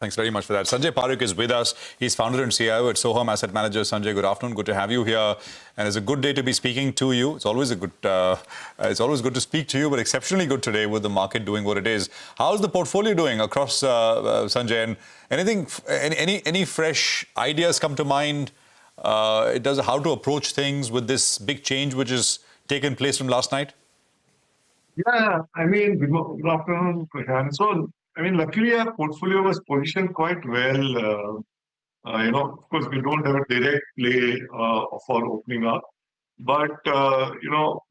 Thanks very much for that. Sanjay Parekh is with us. He's founder and CIO at Sohum Asset Managers. Sanjay, good afternoon. Good to have you here. And it's a good day to be speaking to you. It's always good to speak to you, but exceptionally good today with the market doing what it is. How's the portfolio doing across, Sanjay? And any fresh ideas come to mind? How to approach things with this big change which has taken place from last night? Yeah, good afternoon, Krishan. So, luckily our portfolio was positioned quite well. Of course, we don't have a direct play for opening up, but,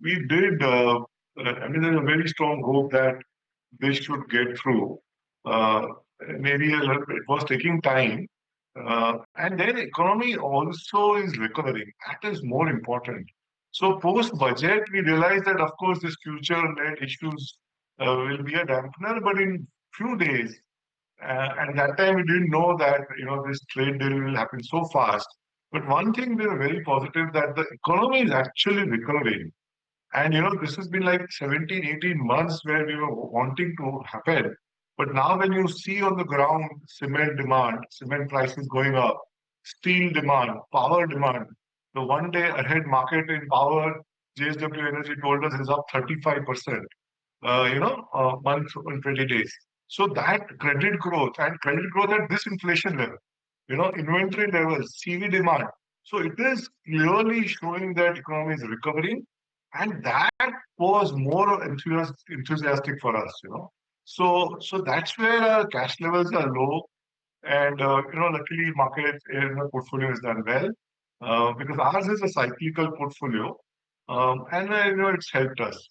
we did, there's a very strong hope that this should get through. Maybe it was taking time. And then economy also is recovering. That is more important. So post-budget, we realized that, of course, this future-led issues will be a dampener, but in few days, and that time we didn't know that, this trade deal will happen so fast. But one thing we were very positive that the economy is actually recovering. And, this has been like 17, 18 months where we were wanting to happen. But now when you see on the ground cement demand, cement prices going up, steel demand, power demand, the one-day ahead market in power, JSW Energy told us is up 35%, month in 20 days. So that credit growth at this inflation level, inventory levels, CV demand. So it is clearly showing that economy is recovering. And that was more enthusiastic for us, So that's where our cash levels are low. And, luckily market portfolio has done well because ours is a cyclical portfolio. And, it's helped us.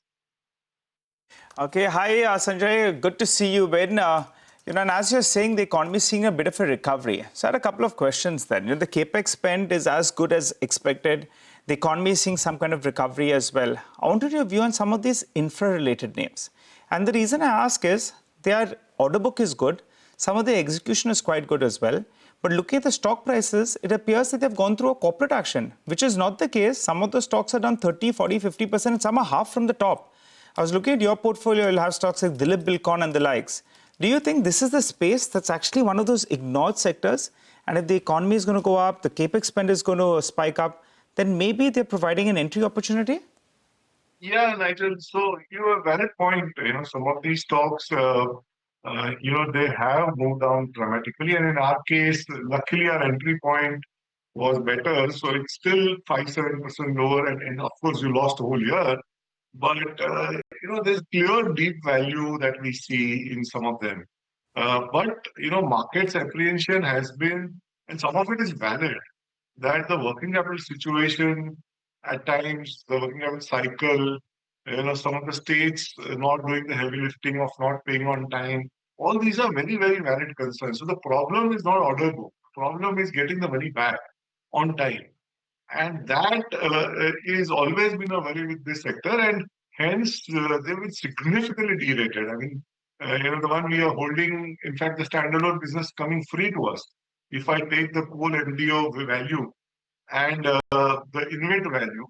Okay. Hi, Sanjay. Good to see you, Ben. And as you're saying, the economy is seeing a bit of a recovery. So I had a couple of questions then. The Capex spend is as good as expected. The economy is seeing some kind of recovery as well. I wanted your view on some of these infra-related names. And the reason I ask is their order book is good. Some of the execution is quite good as well. But looking at the stock prices, it appears that they've gone through a corporate action, which is not the case. Some of the stocks are down 30, 40, 50%, and some are half from the top. I was looking at your portfolio, you'll have stocks like Dilip Bilkon and the likes. Do you think this is the space that's actually one of those ignored sectors? And if the economy is going to go up, the Capex spend is going to spike up, then maybe they're providing an entry opportunity? Yeah, Nigel. So you have a valid point. Some of these stocks, they have moved down dramatically. And in our case, luckily our entry point was better. So it's still 5-7% lower. And of course, you lost a whole year. But, there's clear deep value that we see in some of them. But, market's apprehension has been, and some of it is valid, that the working capital situation at times, the working capital cycle, some of the states not doing the heavy lifting of not paying on time, all these are very, very valid concerns. So the problem is not order book. The problem is getting the money back on time. And that is always been a worry with this sector, and hence they've been significantly derated. The one we are holding, in fact, the standalone business coming free to us. If I take the coal MDO value and the InvIT value,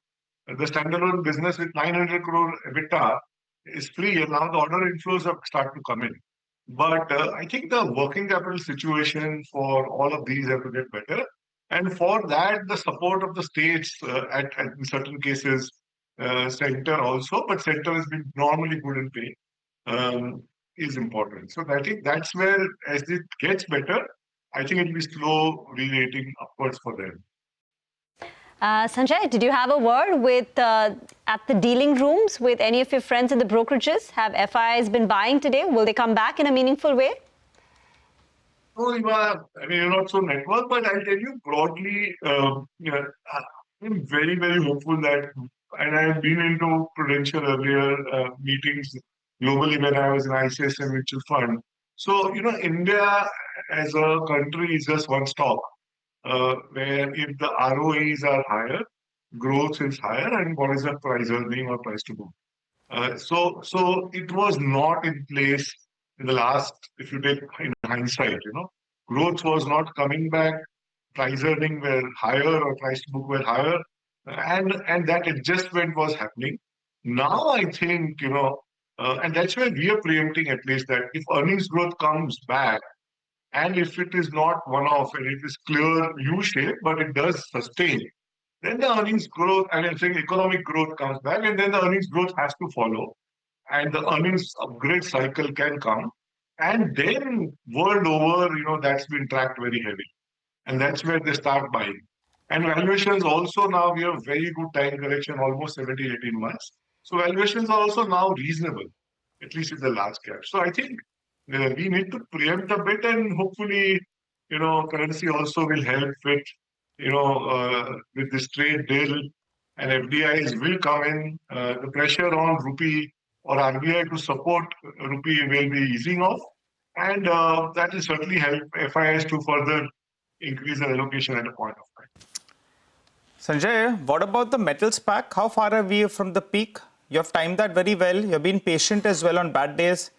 the standalone business with 900 crore EBITDA is free, and now the order inflows have started to come in. But I think the working capital situation for all of these have to get better. And for that, the support of the states in certain cases, center also, but center has been normally good in pay, is important. So I think that's where, as it gets better, I think it will be slow re-rating upwards for them. Sanjay, did you have a word with at the dealing rooms with any of your friends in the brokerages? Have FIIs been buying today? Will they come back in a meaningful way? No, you're not so networked, but I'll tell you broadly, I'm very, very hopeful that, and I've been into Prudential earlier meetings globally when I was in ICICI Mutual Fund. So, India as a country is just one stock, where if the ROEs are higher, growth is higher, and what is the price earning or price to book. So it was not in place in the last, if you take in hindsight, growth was not coming back, price earning were higher or price to book were higher, and that adjustment was happening. Now I think, and that's where we are preempting at least that if earnings growth comes back, And if it is not one-off and it is clear U-shape, but it does sustain, then the earnings growth, and I think economic growth comes back, and then the earnings growth has to follow, and the earnings upgrade cycle can come. And then world over, that's been tracked very heavy. And that's where they start buying. And valuations also now, we have very good time correction, almost 17, 18 months. So valuations are also now reasonable, at least in the large cap. So I think we need to preempt a bit, and hopefully, currency also will help with this trade deal, and FDIs will come in. The pressure on rupee or RBI to support rupee will be easing off. And that will certainly help FIIs to further increase the allocation at a point of time. Sanjay, what about the metals pack? How far are we from the peak? You have timed that very well. You've been patient as well on bad days.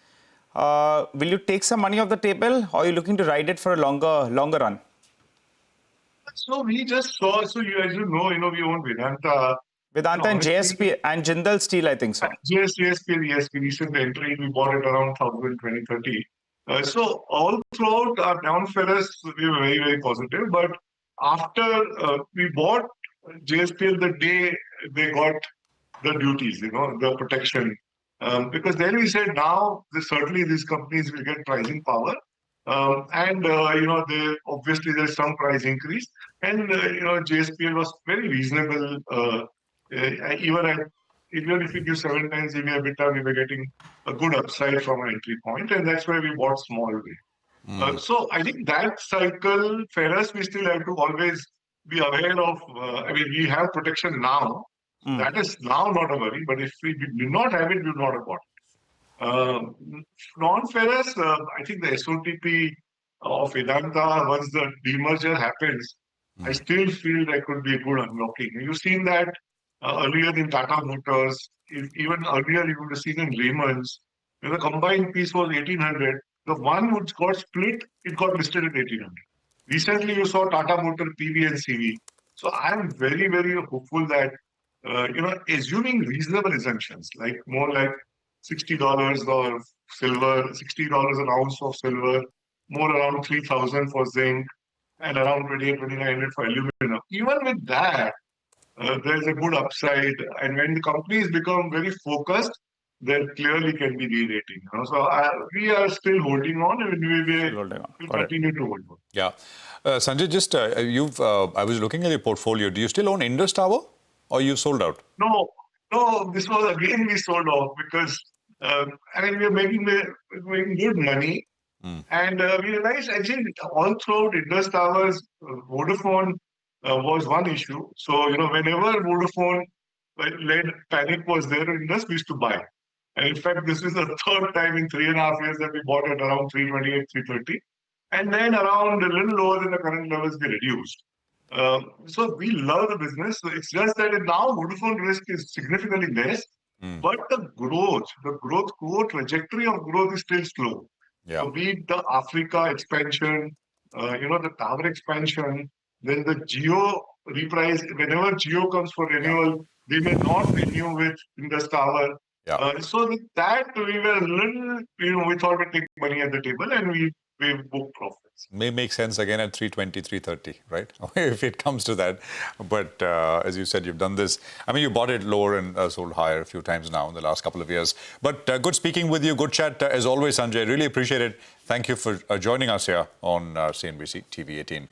Will you take some money off the table, or are you looking to ride it for a longer run? So we just saw, as you know, we own Vedanta. Vedanta and JSP and Jindal Steel, I think so. JSP, yes, we recent entry, we bought it around 2030. So all throughout our non-ferrous, we were very, very positive. But after we bought JSPL the day they got the duties, the protection. Because then we said now, certainly these companies will get pricing power. Obviously there's some price increase. And, JSPL was very reasonable. Even if we give 7 times EV EBITDA, we were getting a good upside from our entry point, and that's why we bought small way. So I think that cycle, ferrous, we still have to always be aware of. We have protection now. That is now not a worry, but if we did not have it, we would not have bought it. Non-ferrous, I think the SOTP of Vedanta, once the demerger happens, I still feel there could be a good unlocking. You've seen that earlier in Tata Motors, even earlier you would have seen in Raymond's, the combined piece was 1800. The one which got split, it got listed at 1800. Recently, you saw Tata Motor PV and CV. So I am very, very hopeful that, assuming reasonable assumptions, more like $60 or silver, $60 an ounce of silver, more around 3,000 for zinc, and around 2,800-2,900 for aluminum. Even with that, there's a good upside. And when the companies become very focused, there clearly can be re-rating. So we are still holding on, and we will continue to hold on. Yeah. Sanjay, just I was looking at your portfolio. Do you still own Indus Tower, or you sold out? No, this was again we sold off because we are making good money. And we realized actually all throughout Indus Towers, Vodafone was one issue. So, whenever Vodafone-led panic was there in Indus, we used to buy. And in fact, this is the third time in 3.5 years that we bought at around 328, 330. And then around a little lower than the current levels, we reduced. So we love the business. It's just that now Vodafone risk is significantly less, but the growth trajectory of growth is still slow. Yeah. So be it the Africa expansion, the tower expansion, then the Geo reprice. Whenever Geo comes for renewal, they may not renew with Indus Tower. Yeah. So with that, we were a little, we thought we'd take money at the table, and we booked profits. May make sense again at 320, 330, right? If it comes to that. But as you said, you've done this. You bought it lower and sold higher a few times now in the last couple of years. But good speaking with you. Good chat as always, Sanjay. Really appreciate it. Thank you for joining us here on CNBC TV18.